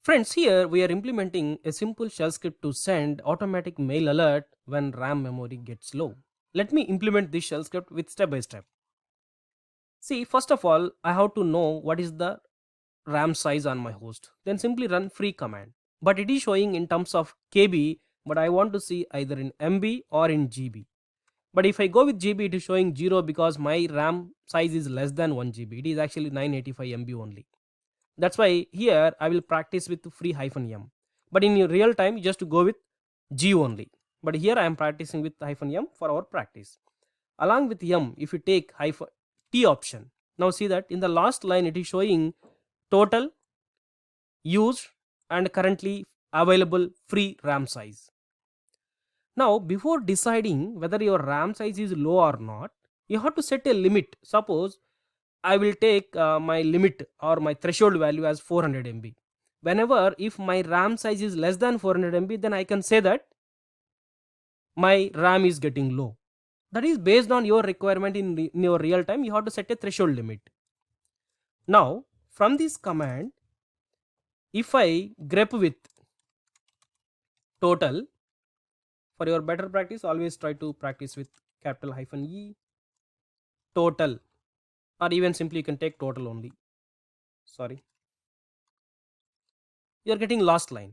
Friends, here we are implementing a simple shell script to send automatic mail alert when RAM memory gets low. Let me implement this shell script with step by step. See, first of all, I have to know what is the RAM size on my host. Then simply run free command. But it is showing in terms of KB, but I want to see either in MB or in GB. But if I go with GB, it is showing 0 because my RAM size is less than 1 GB. It is actually 985 MB only. That's why here I will practice with free -m. But in real time, you just go with G only. But here I am practicing with -m for our practice. Along with M, if you take -t option, now see that in the last line it is showing total, used, and currently available free RAM size. Now, before deciding whether your RAM size is low or not, you have to set a limit. Suppose I will take my limit or my threshold value as 400 MB. Whenever if my RAM size is less than 400 MB, then I can say that my RAM is getting low. That is based on your requirement in your real time. You have to set a threshold limit. Now, from this command, if I grep with total, for your better practice, always try to practice with capital -E, total, or even simply you can take total only. Sorry. You are getting last line.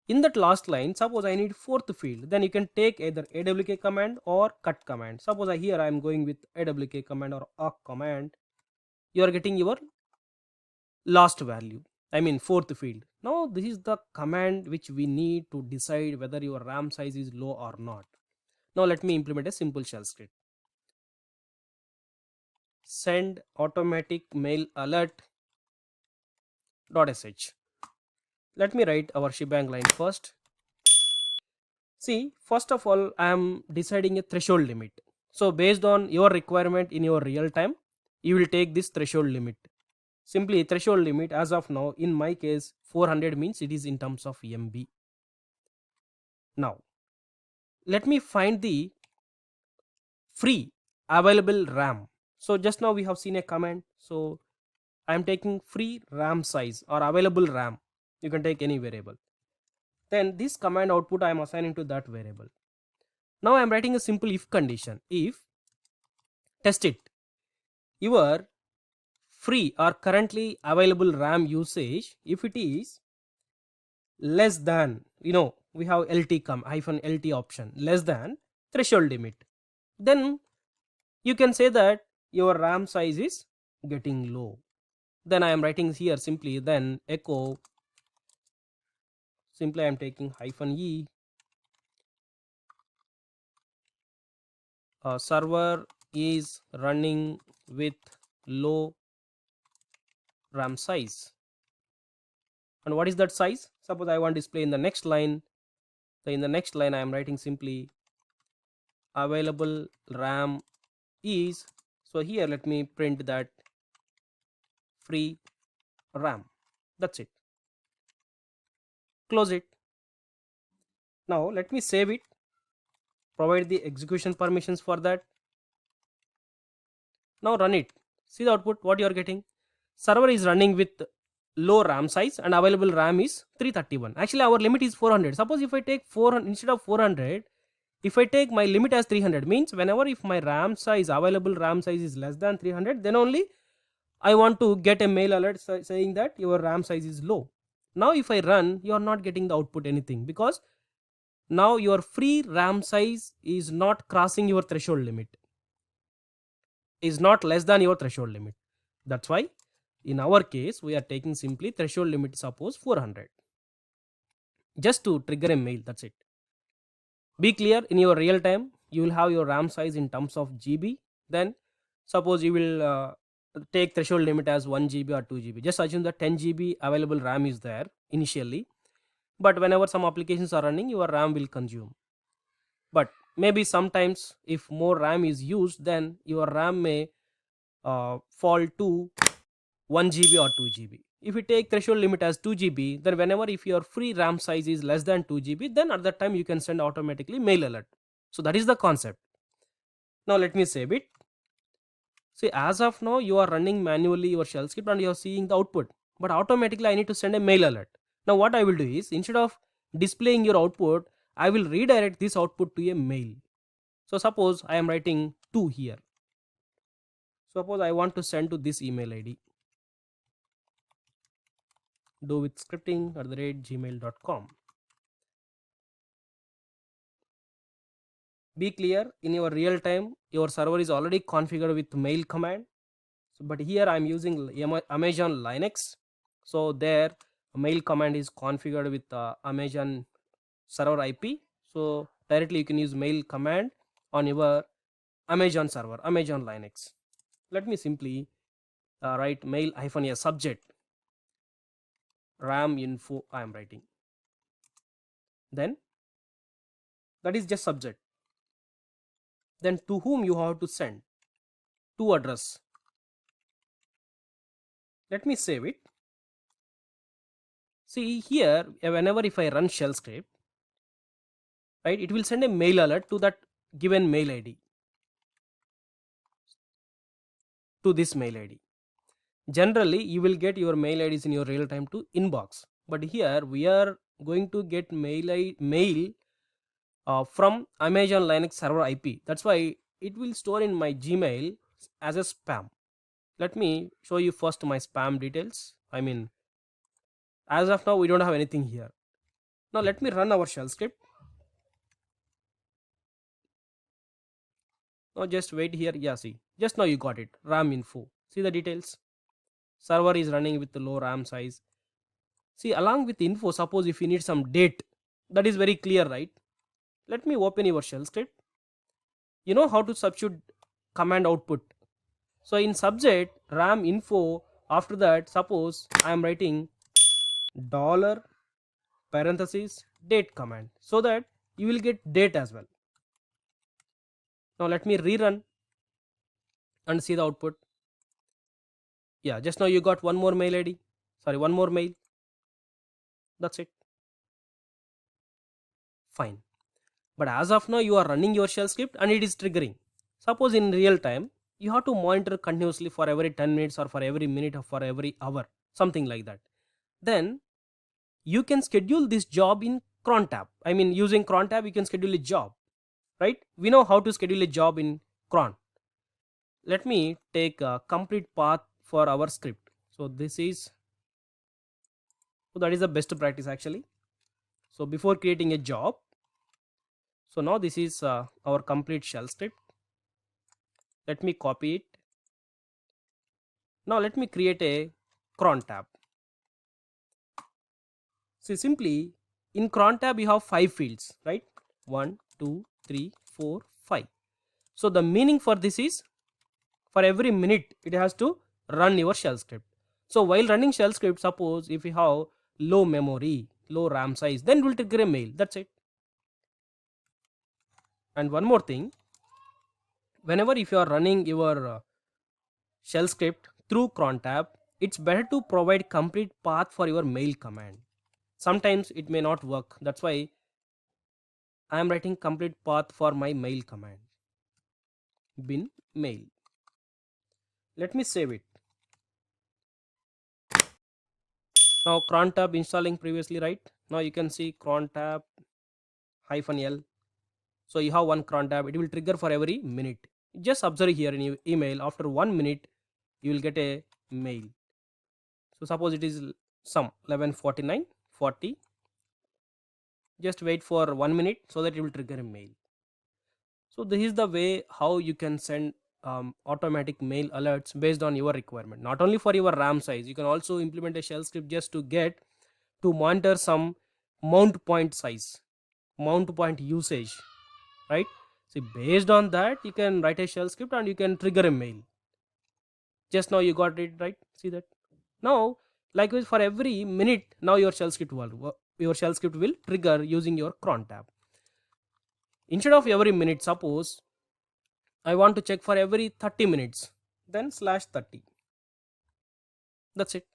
In that last line, suppose I need fourth field, then you can take either awk command or cut command. Suppose here I am going with awk command or awk command. You are getting your last value, I mean fourth field. Now this is the command which we need to decide whether your RAM size is low or not. Now let me implement a simple shell script. Send automatic mail alert .sh. Let me write our shebang line first. See, first of all, I am deciding a threshold limit. So based on your requirement in your real time, you will take this threshold limit. Simply threshold limit as of now, in my case 400 means it is in terms of MB. Now let me find the free available RAM. So just now we have seen a command. So I am taking free RAM size or available RAM. You can take any variable. Then this command output I am assigning to that variable. Now I am writing a simple if condition. If test it, your free or currently available RAM usage, if it is less than, we have LT -LT option, less than threshold limit, then you can say that your RAM size is getting low. Then I am writing here simply then echo, simply I am taking -E, server is running with low RAM size. And what is that size? Suppose I want to display in the next line. So in the next line I am writing simply available RAM is, so here let me print that free RAM. That's it. Close it. Now let me save it, provide the execution permissions for that. Now run it. See the output, what you are getting. Server is running with low RAM size and available RAM is 331. Actually our limit is 400. Suppose if I take 400 instead of 400, if I take my limit as 300, means whenever if my RAM size, available RAM size is less than 300, then only I want to get a mail alert saying that your RAM size is low. Now if I run, you are not getting the output anything because now your free RAM size is not crossing your threshold limit, is not less than your threshold limit. That's why in our case we are taking simply threshold limit, suppose 400, just to trigger a mail. That's it. Be clear, in your real time you will have your RAM size in terms of GB. Then suppose you will take threshold limit as 1 GB or 2 GB. Just assume that 10 GB available RAM is there initially, but whenever some applications are running, your RAM will consume. But maybe sometimes if more RAM is used, then your RAM may fall to 1 GB or 2 GB. If you take threshold limit as 2 GB, then whenever if your free RAM size is less than 2 GB, then at that time you can send automatically mail alert. So that is the concept. Now let me save it. See, as of now you are running manually your shell script and you are seeing the output, but automatically I need to send a mail alert. Now what I will do is, instead of displaying your output, I will redirect this output to a mail. So suppose I am writing 2 here. Suppose I want to send to this email ID, do with scripting@gmail.com. Be clear, in your real time your server is already configured with mail command. So, but here I am using Amazon Linux, so there mail command is configured with Amazon server IP. So directly you can use mail command on your Amazon server, Amazon Linux. Let me simply write mail -a subject ram info I am writing. Then that is just subject. Then to whom you have to send, to address. Let me save it. See here, whenever if I run shell script, right, it will send a mail alert to that given mail ID, to this mail ID. Generally you will get your mail IDs in your real time to inbox, but here we are going to get mail from Amazon Linux server IP. That's why it will store in my Gmail as a spam. Let me show you first my spam details. I mean, as of now we don't have anything here. Now let me run our shell script. Now just wait here. Yeah, see, just now you got it, ram info. See the details. Server is running with the low RAM size. See, along with info, suppose if you need some date, that is very clear, right? Let me open your shell script. You know how to substitute command output. So in subject ram info, after that suppose I am writing dollar parenthesis date command, so that you will get date as well. Now let me rerun and see the output. Yeah, just now you got one more mail ID, sorry, one more mail. That's it. Fine. But as of now you are running your shell script and it is triggering. Suppose in real time you have to monitor continuously for every 10 minutes or for every minute or for every hour, something like that. Then you can schedule this job in cron tab. I mean, using cron tab you can schedule a job, right? We know how to schedule a job in cron. Let me take a complete path for our script. So this is, so that is the best practice actually. So before creating a job, so now this is our complete shell script. Let me copy it. Now let me create a cron tab. See, simply in cron tab you have 5 fields, right? 1 2 3 4 5. So the meaning for this is, for every minute it has to run your shell script. So while running shell script, suppose if you have low memory, low RAM size, then it will trigger a mail. That's it. And one more thing, whenever if you are running your shell script through cron tab, it's better to provide complete path for your mail command. Sometimes it may not work. That's why I am writing complete path for my mail command, bin mail. Let me save it. Now cron tab installing previously, right? Now you can see cron tab -l. So you have one cron tab, it will trigger for every minute. Just observe here in your email, after 1 minute you will get a mail. So suppose it is some 11:49 40. Just wait for 1 minute so that it will trigger a mail. So this is the way how you can send automatic mail alerts based on your requirement. Not only for your RAM size, you can also implement a shell script just to monitor some mount point size, mount point usage, right? So based on that you can write a shell script and you can trigger a mail. Just now you got it, right? See that? Now likewise for every minute, now your shell script will trigger using your cron tab. Instead of every minute, suppose I want to check for every 30 minutes, then /30. That's it.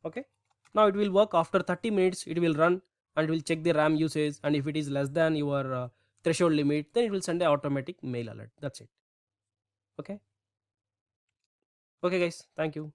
Okay. Now it will work. After 30 minutes it will run and it will check the RAM usage, and if it is less than your threshold limit, then it will send an automatic mail alert. That's it. Okay. Okay guys, thank you.